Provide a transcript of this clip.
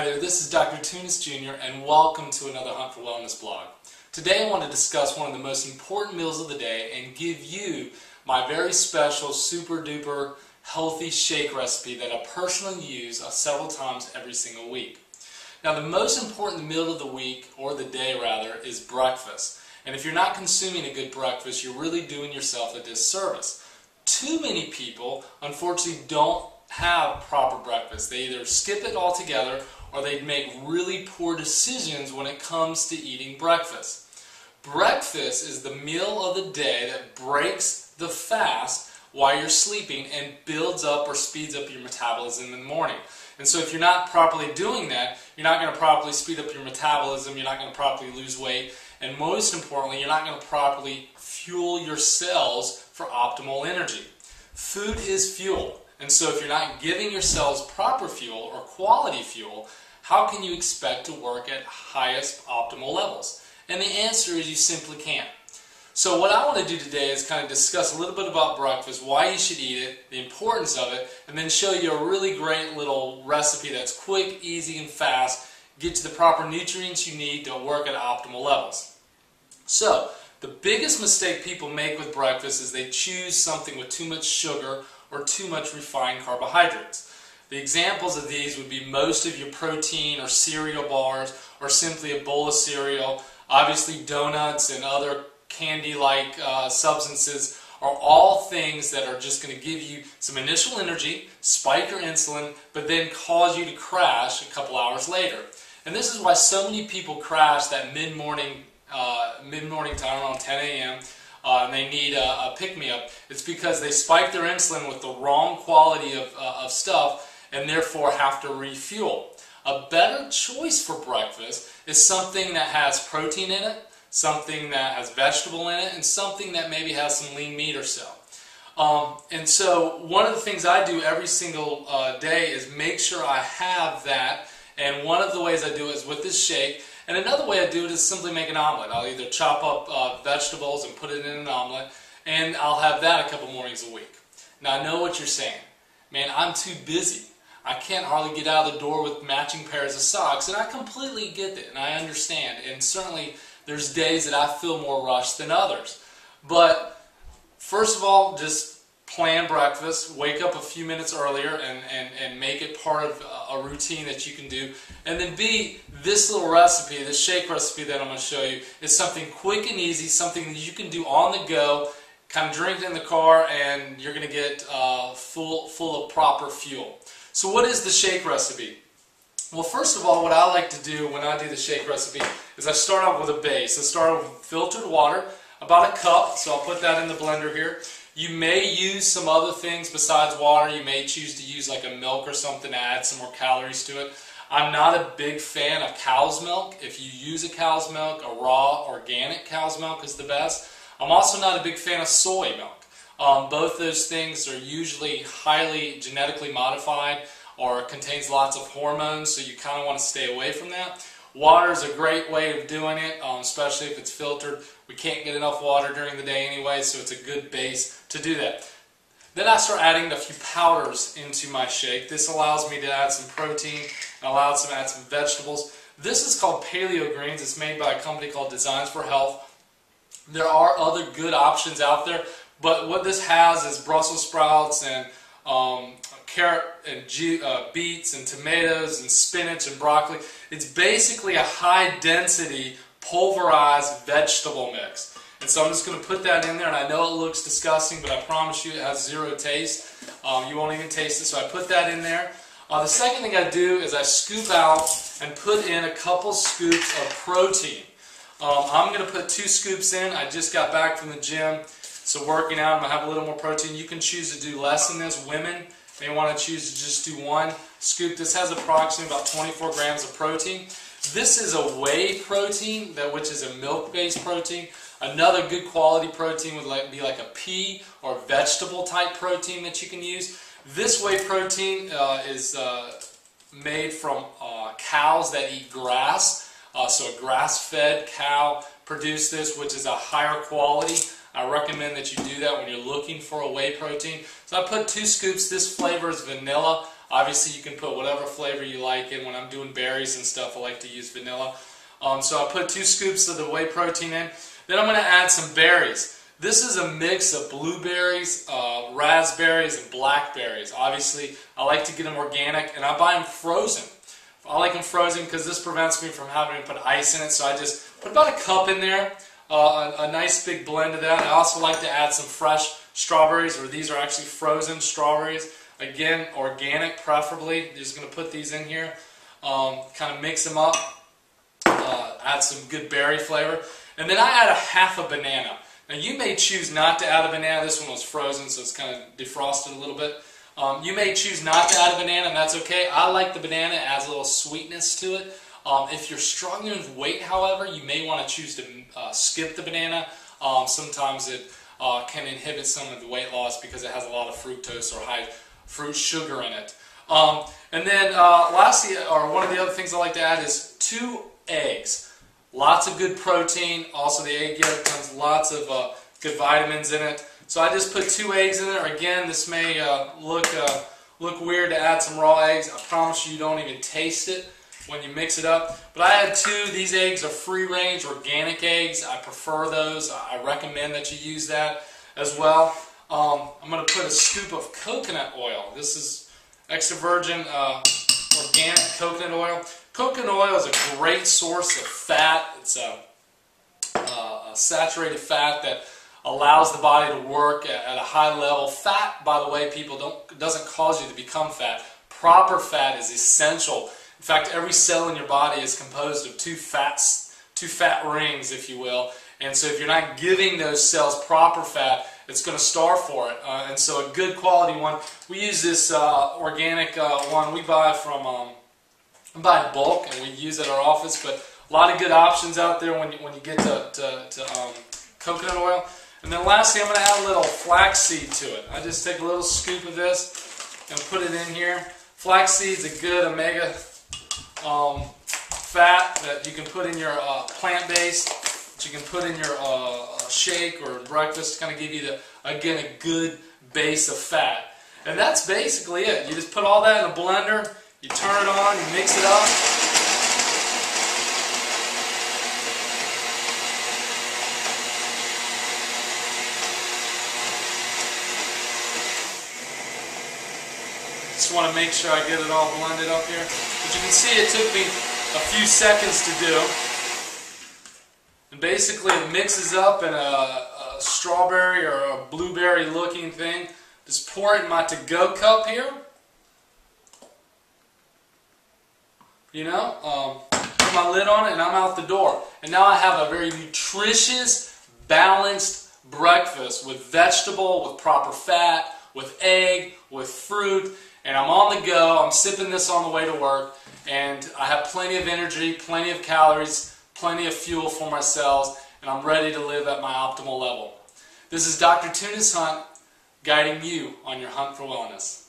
Hi there, this is Dr. Tunis Jr. and welcome to another Hunt for Wellness blog. Today I want to discuss one of the most important meals of the day and give you my very special super duper healthy shake recipe that I personally use several times every single week. Now the most important meal of the week, or the day rather, is breakfast. And if you're not consuming a good breakfast, you're really doing yourself a disservice. Too many people unfortunately don't have proper breakfast. They either skip it altogether or they make really poor decisions when it comes to eating breakfast. Breakfast is the meal of the day that breaks the fast while you're sleeping and builds up or speeds up your metabolism in the morning. And so if you're not properly doing that, you're not going to properly speed up your metabolism, you're not going to properly lose weight, and most importantly, you're not going to properly fuel your cells for optimal energy. Food is fuel. And so if you're not giving your cells proper fuel or quality fuel, how can you expect to work at highest optimal levels? And the answer is you simply can't. So what I want to do today is kind of discuss a little bit about breakfast, why you should eat it, the importance of it, and then show you a really great little recipe that's quick, easy, and fast, get to the proper nutrients you need to work at optimal levels. So the biggest mistake people make with breakfast is they choose something with too much sugar or too much refined carbohydrates. The examples of these would be most of your protein or cereal bars or simply a bowl of cereal. Obviously donuts and other candy-like substances are all things that are just going to give you some initial energy, spike your insulin, but then cause you to crash a couple hours later. And this is why so many people crash that mid-morning time around 10 a.m. And they need a pick-me-up. It's because they spike their insulin with the wrong quality of stuff and therefore have to refuel. A better choice for breakfast is something that has protein in it, something that has vegetable in it, and something that maybe has some lean meat or so. And so one of the things I do every single day is make sure I have that, and one of the ways I do it is with this shake. And another way I do it is simply make an omelet. I'll either chop up vegetables and put it in an omelet, and I'll have that a couple mornings a week. Now I know what you're saying. Man, I'm too busy. I can't hardly get out of the door with matching pairs of socks, and I completely get it, and I understand. And certainly there's days that I feel more rushed than others. But first of all, just plan breakfast, wake up a few minutes earlier and make it part of a routine that you can do. And then B, this little recipe, this shake recipe that I'm going to show you, is something quick and easy, something that you can do on the go, kind of drink it in the car, and you're going to get full of proper fuel. So what is the shake recipe? Well, first of all, what I like to do when I do the shake recipe is I start off with a base. I start off with filtered water, about a cup, so I'll put that in the blender here. You may use some other things besides water. You may choose to use like a milk or something to add some more calories to it. I'm not a big fan of cow's milk. If you use a cow's milk, a raw organic cow's milk is the best. I'm also not a big fan of soy milk. Both those things are usually highly genetically modified or contains lots of hormones, so you kind of want to stay away from that. Water is a great way of doing it, especially if it's filtered. We can't get enough water during the day anyway, so it's a good base to do that. Then I start adding a few powders into my shake. This allows me to add some protein and allows me to add some vegetables. This is called PaleoGreens. It's made by a company called Designs for Health. There are other good options out there, but what this has is Brussels sprouts and carrot and beets and tomatoes and spinach and broccoli. It's basically a high density pulverized vegetable mix. And so I'm just going to put that in there, and I know it looks disgusting, but I promise you it has zero taste. You won't even taste it, so I put that in there. The second thing I do is I scoop out and put in a couple scoops of protein. I'm going to put 2 scoops in. I just got back from the gym, so working out, I'm going to have a little more protein. You can choose to do less than this. Women may want to choose to just do 1 scoop. This has approximately about 24 grams of protein. This is a whey protein, which is a milk-based protein. Another good quality protein would be like a pea or vegetable type protein that you can use. This whey protein is made from cows that eat grass. So a grass-fed cow produced this, which is a higher quality. I recommend that you do that when you're looking for a whey protein. So I put 2 scoops. This flavor is vanilla. Obviously you can put whatever flavor you like in. When I'm doing berries and stuff, I like to use vanilla. So I put 2 scoops of the whey protein in. Then I'm going to add some berries. This is a mix of blueberries, raspberries, and blackberries. Obviously I like to get them organic, and I buy them frozen. I like them frozen because this prevents me from having to put ice in it, so I just put about a cup in there, a nice big blend of that. I also like to add some fresh strawberries, or these are actually frozen strawberries. Again, organic preferably. Just going to put these in here, kind of mix them up, add some good berry flavor. And then I add a half a banana. Now you may choose not to add a banana. This one was frozen, so it's kind of defrosted a little bit. You may choose not to add a banana, and that's okay. I like the banana. It adds a little sweetness to it. If you're struggling with weight, however, you may want to choose to skip the banana. Sometimes it can inhibit some of the weight loss because it has a lot of fructose or high fruit sugar in it. And then lastly, or one of the other things I like to add is 2 eggs. Lots of good protein. Also the egg yolk comes lots of good vitamins in it. So I just put 2 eggs in there. Again, this may look weird to add some raw eggs. I promise you don't even taste it when you mix it up. But I had 2. These eggs are free-range organic eggs. I prefer those. I recommend that you use that as well. I'm going to put a scoop of coconut oil. This is extra virgin organic coconut oil. Coconut oil is a great source of fat. It's a saturated fat that allows the body to work at a high level. Fat, by the way, people doesn't cause you to become fat. Proper fat is essential. In fact, every cell in your body is composed of two fat rings, if you will. And so if you're not giving those cells proper fat, it's going to starve for it. And so a good quality one. We use this organic one we buy from buy in bulk, and we use it at our office. But a lot of good options out there when you get to coconut oil. And then lastly, I'm going to add a little flaxseed to it. I just take a little scoop of this and put it in here. Flaxseed is a good omega fat that you can put in your plant-based, that you can put in your shake or breakfast to kind of give you, again, a good base of fat. And that's basically it. You just put all that in a blender, you turn it on, you mix it up. Just want to make sure I get it all blended up here. But you can see it took me a few seconds to do. And basically it mixes up in a strawberry or a blueberry looking thing. Just pour it in my to-go cup here. You know, put my lid on it and I'm out the door. And now I have a very nutritious, balanced breakfast with vegetable, with proper fat, with egg, with fruit. And I'm on the go, I'm sipping this on the way to work, and I have plenty of energy, plenty of calories, plenty of fuel for my cells, and I'm ready to live at my optimal level. This is Dr. Tunis Hunt, guiding you on your hunt for wellness.